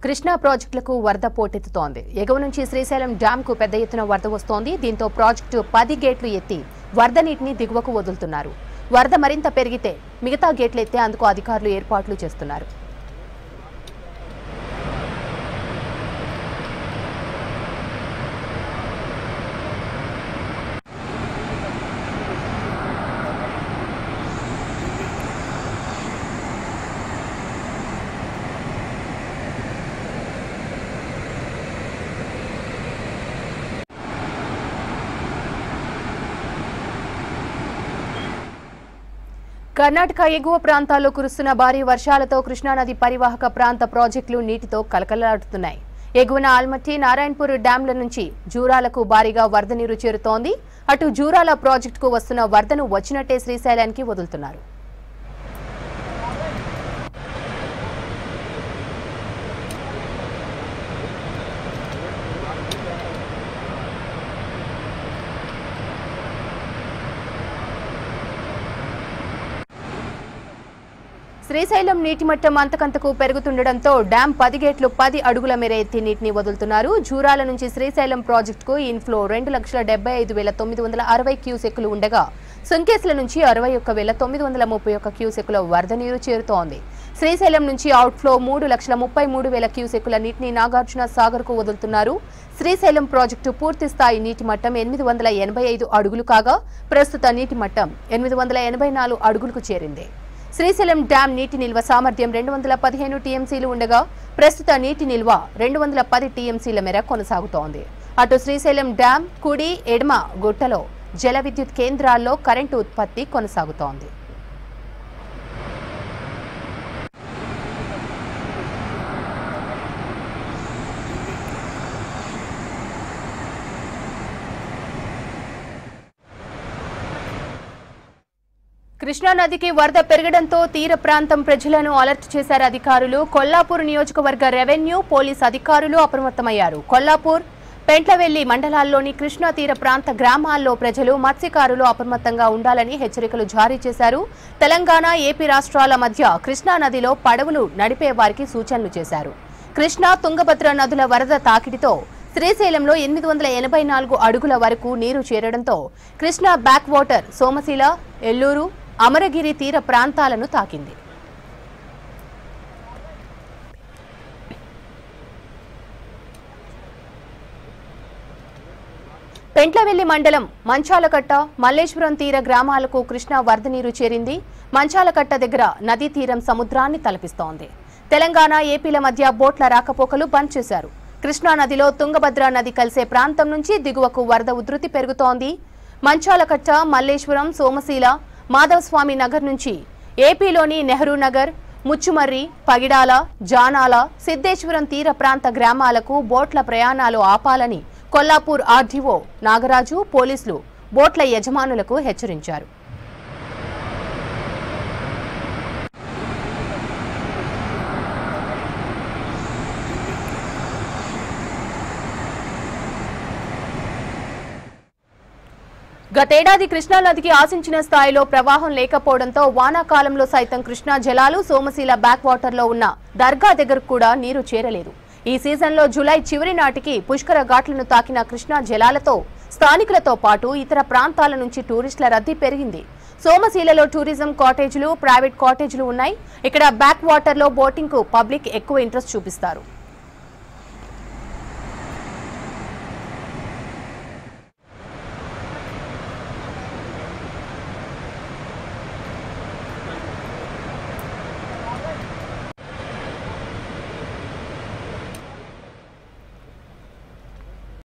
కృష్ణా ప్రాజెక్టులకు వరద పోటెత్తుతోంది. ఎగువ నుంచి శ్రీశైలం డ్యాంకు పెద్ద ఎత్తున వరద వస్తోంది. దీంతో ప్రాజెక్టు 10 గేట్లు ఎత్తి వరద నీటిని దిగువకు వదులుతున్నారు. వరద మరింత పెరిగితే మిగతా గేట్లు ఎత్తేందుకు అధికారులు ఏర్పాట్లు చేస్తున్నారు. కర్ణాటక ఎగువ ప్రాంతాల్లో కురుస్తున్న భారీ వర్షాలతో కృష్ణానది పరివాహక ప్రాంత ప్రాజెక్టులు నీటితో కలకలాడుతున్నాయి. ఎగువన ఆల్మట్టి, నారాయణపూర్ డ్యాంల నుంచి జూరాలకు భారీగా వరద నీరు చేరుతోంది. అటు జూరాల ప్రాజెక్టుకు వస్తున్న వరదను వచ్చినట్టే శ్రీశైలానికి వదులుతున్నారు. శ్రీశైలం నీటి మట్టం అంతకంతకు పెరుగుతుండటంతో డ్యాం 10 గేట్లు 10 అడుగుల మేర ఎత్తి నీటిని వదులుతున్నారు. జూరాల నుంచి శ్రీశైలం ప్రాజెక్టుకు ఇన్ఫ్లో 2,75,960 క్యూసెక్కులు ఉండగా సుంకేసుల నుంచి 61,931 క్యూసెక్కుల వరద నీరు చేరుతోంది. శ్రీశైలం నుంచి అవుట్ఫ్లో 3,33,000 క్యూసెక్కుల నీటిని నాగార్జున సాగర్ కు వదులుతున్నారు. శ్రీశైలం ప్రాజెక్టు పూర్తి స్థాయి నీటి మట్టం 885 అడుగులు కాగా ప్రస్తుత నీటి మట్టం 884 అడుగులకు చేరింది. శ్రీశైలం డ్యాం నీటి నిల్వ సామర్థ్యం 215 టీఎంసీలు ఉండగా ప్రస్తుత నీటి నిల్వ 210 టీఎంసీల మేర కొనసాగుతోంది. అటు శ్రీశైలం డ్యాం కుడి ఎడమ గుట్టలో జల విద్యుత్ కేంద్రాల్లో కరెంటు ఉత్పత్తి కొనసాగుతోంది. కృష్ణానదికి వరద పెరగడంతో తీర ప్రాంతం ప్రజలను అలర్ట్ చేశారు అధికారులు. కొల్లాపూర్ నియోజకవర్గ రెవెన్యూ, పోలీస్ అధికారులు అప్రమత్తమయ్యారు. కొల్లాపూర్, పెంట్లవెల్లి మండలాల్లోని కృష్ణా తీర ప్రాంత గ్రామాల్లో ప్రజలు, మత్స్యకారులు అప్రమత్తంగా ఉండాలని హెచ్చరికలు జారీ చేశారు. తెలంగాణ, ఏపీ రాష్ట్రాల మధ్య కృష్ణానదిలో పడవలు నడిపే వారికి సూచనలు చేశారు. కృష్ణా, తుంగభద్ర నదుల వరద తాకిడితో శ్రీశైలంలో 884 అడుగుల వరకు నీరు చేరడంతో కృష్ణా బ్యాక్ వాటర్ సోమశిల, ఎల్లూరు, అమరగిరి తీర ప్రాంతాలను తాకింది. పెంట్లవెల్లి మండలం మంచాలకట్ట, మల్లేశ్వరం తీర గ్రామాలకు కృష్ణా వరద నీరు చేరింది. మంచాలకట్ట దగ్గర నదీ తీరం సముద్రాన్ని తలపిస్తోంది. తెలంగాణ, ఏపీల మధ్య బోట్ల రాకపోకలు బంద్ చేశారు. కృష్ణా నదిలో తుంగభద్ర నది కలిసే ప్రాంతం నుంచి దిగువకు వరద ఉధృతి పెరుగుతోంది. మంచాలకట్ట, మల్లేశ్వరం, సోమశీల, మాధవస్వామి నగర్ నుంచి ఏపీలోని నెహ్రూ నగర్, ముచ్చుమర్రి, పగిడాల, జానాల, సిద్ధేశ్వరం తీర ప్రాంత గ్రామాలకు బోట్ల ప్రయాణాలు ఆపాలని కొల్లాపూర్ ఆర్డీఓ నాగరాజు, పోలీసులు బోట్ల యజమానులకు హెచ్చరించారు. గతేడాది కృష్ణానదికి ఆశించిన స్థాయిలో ప్రవాహం లేకపోవడంతో వానాకాలంలో సైతం కృష్ణా జలాలు సోమశీల బ్యాక్ వాటర్లో ఉన్న దర్గా దగ్గరకు కూడా నీరు చేరలేదు. ఈ సీజన్లో జూలై చివరి నాటికి పుష్కర ఘాట్లను తాకిన కృష్ణా జలాలతో స్థానికులతో పాటు ఇతర ప్రాంతాల నుంచి టూరిస్టుల రద్దీ పెరిగింది. సోమశీలలో టూరిజం కాటేజీలు, ప్రైవేట్ కాటేజీలు ఉన్నాయి. ఇక్కడ బ్యాక్ వాటర్లో బోటింగ్ కు పబ్లిక్ ఎక్కువ ఇంట్రెస్ట్ చూపిస్తారు.